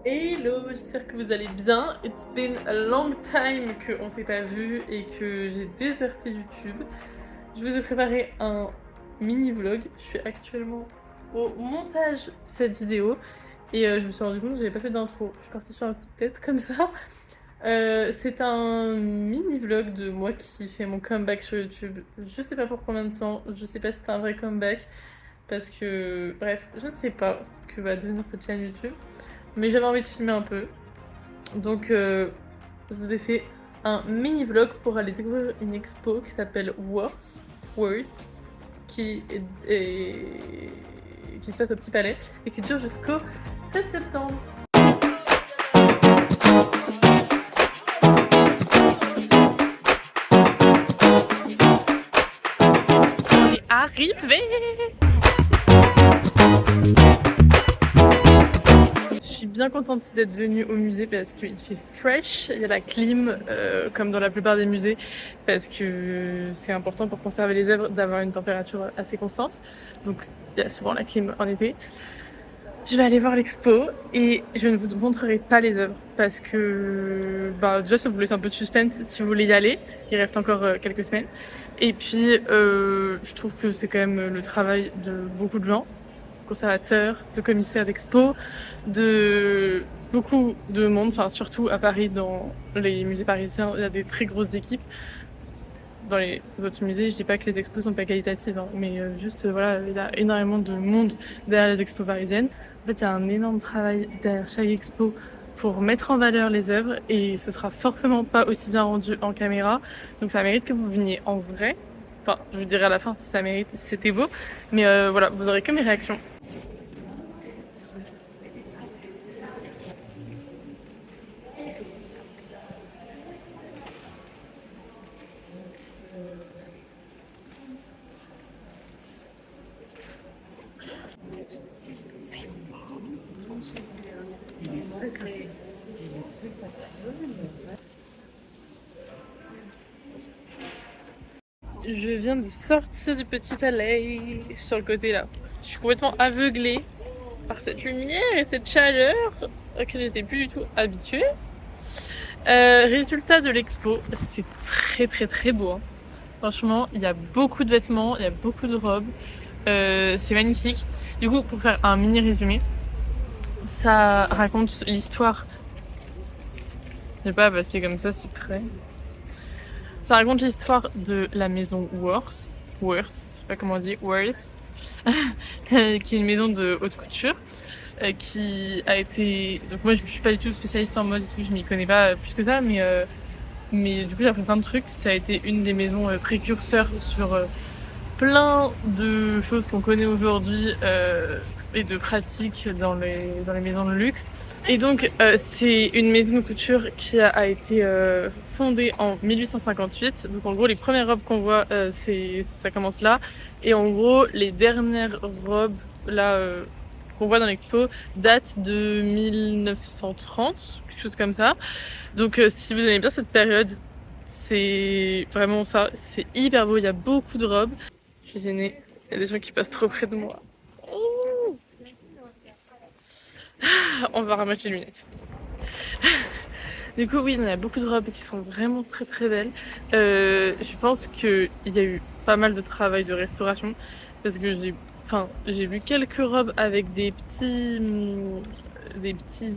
Hello, j'espère que vous allez bien. It's been a long time qu'on s'est pas vu et que j'ai déserté YouTube. Je vous ai préparé un mini vlog. Je suis actuellement au montage de cette vidéo et je me suis rendu compte que j'avais pas fait d'intro. Je suis partie sur un coup de tête comme ça. C'est un mini vlog de moi qui fait mon comeback sur YouTube. Je sais pas pour combien de temps, je sais pas si c'est un vrai comeback parce que, bref, je ne sais pas ce que va devenir cette chaîne YouTube. Mais j'avais envie de filmer un peu. Donc je vous ai fait un mini vlog pour aller découvrir une expo qui s'appelle Worth, qui se passe au Petit Palais et qui dure jusqu'au 7 septembre. On est arrivé! Je suis bien contente d'être venue au musée parce qu'il fait fresh, il y a la clim comme dans la plupart des musées parce que c'est important pour conserver les œuvres d'avoir une température assez constante. Donc il y a souvent la clim en été. Je vais aller voir l'expo et je ne vous montrerai pas les œuvres parce que déjà ça vous laisse un peu de suspense si vous voulez y aller. Il reste encore quelques semaines. Et puis je trouve que c'est quand même le travail de beaucoup de gens, conservateurs, de commissaires d'expo, de beaucoup de monde, enfin surtout à Paris, dans les musées parisiens, il y a des très grosses équipes. Dans les autres musées, je dis pas que les expos sont pas qualitatives, hein, mais juste voilà, il y a énormément de monde derrière les expos parisiennes. En fait, il y a un énorme travail derrière chaque expo pour mettre en valeur les œuvres et ce sera forcément pas aussi bien rendu en caméra. Donc ça mérite que vous veniez en vrai. Enfin, je vous dirai à la fin si ça mérite, si c'était beau. Mais voilà, vous aurez que mes réactions. Je viens de sortir du Petit Palais, sur le côté là. Je suis complètement aveuglée par cette lumière et cette chaleur auquel j'étais plus du tout habituée. Résultat de l'expo, c'est très beau, hein. Franchement, il y a beaucoup de vêtements, il y a beaucoup de robes. C'est magnifique. Du coup, pour faire un mini résumé, ça raconte l'histoire. Je vais pas passer comme ça si près. Ça raconte l'histoire de la maison Worth, je sais pas comment on dit, Worth, qui est une maison de haute couture, qui a été... Donc moi je suis pas du tout spécialiste en mode, je m'y connais pas plus que ça, mais du coup j'ai appris plein de trucs. Ça a été une des maisons précurseurs sur plein de choses qu'on connaît aujourd'hui et de pratiques dans les maisons de luxe. Et donc c'est une maison de couture qui a été fondée en 1858. Donc en gros les premières robes qu'on voit ça commence là. Et en gros les dernières robes là qu'on voit dans l'expo datent de 1930, quelque chose comme ça. Donc si vous aimez bien cette période, c'est vraiment ça, c'est hyper beau, il y a beaucoup de robes. Je suis gênée, il y a des gens qui passent trop près de moi. Ouh. On va remettre les lunettes. Du coup, oui, il y a beaucoup de robes qui sont vraiment très belles. Je pense qu'il y a eu pas mal de travail de restauration parce que j'ai vu quelques robes avec des petits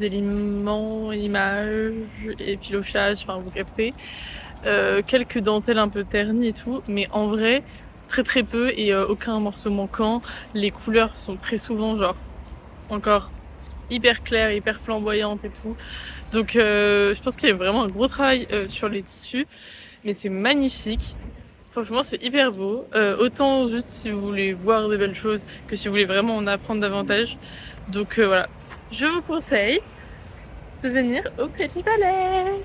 éléments, images, effilochages, enfin vous captez. Quelques dentelles un peu ternies et tout, mais en vrai, très peu et aucun morceau manquant. Les couleurs sont très souvent genre encore hyper claires, hyper flamboyantes et tout. Donc je pense qu'il y a vraiment un gros travail sur les tissus, mais c'est magnifique. Franchement, c'est hyper beau. Autant juste si vous voulez voir des belles choses que si vous voulez vraiment en apprendre davantage. Donc voilà, je vous conseille de venir au Petit Palais.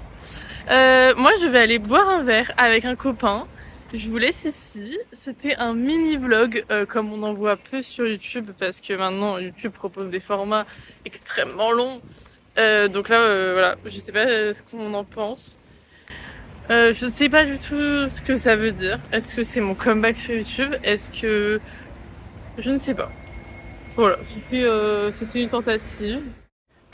Moi, je vais aller boire un verre avec un copain. Je vous laisse ici. C'était un mini vlog comme on en voit peu sur YouTube parce que maintenant YouTube propose des formats extrêmement longs. Donc là, voilà, je sais pas ce qu'on en pense. Je sais pas du tout ce que ça veut dire. Est-ce que c'est mon comeback sur YouTube? Est-ce que... Je ne sais pas. Voilà, c'était une tentative.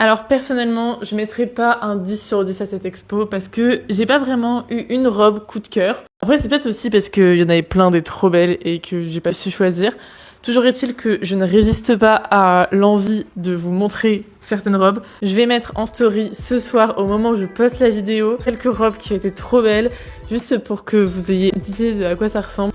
Alors personnellement, je mettrai pas un 10 sur 10 à cette expo parce que j'ai pas vraiment eu une robe coup de cœur. Après c'est peut-être aussi parce qu'il y en avait plein des trop belles et que j'ai pas su choisir. Toujours est-il que je ne résiste pas à l'envie de vous montrer certaines robes. Je vais mettre en story ce soir, au moment où je poste la vidéo, quelques robes qui ont été trop belles, juste pour que vous ayez une idée de à quoi ça ressemble.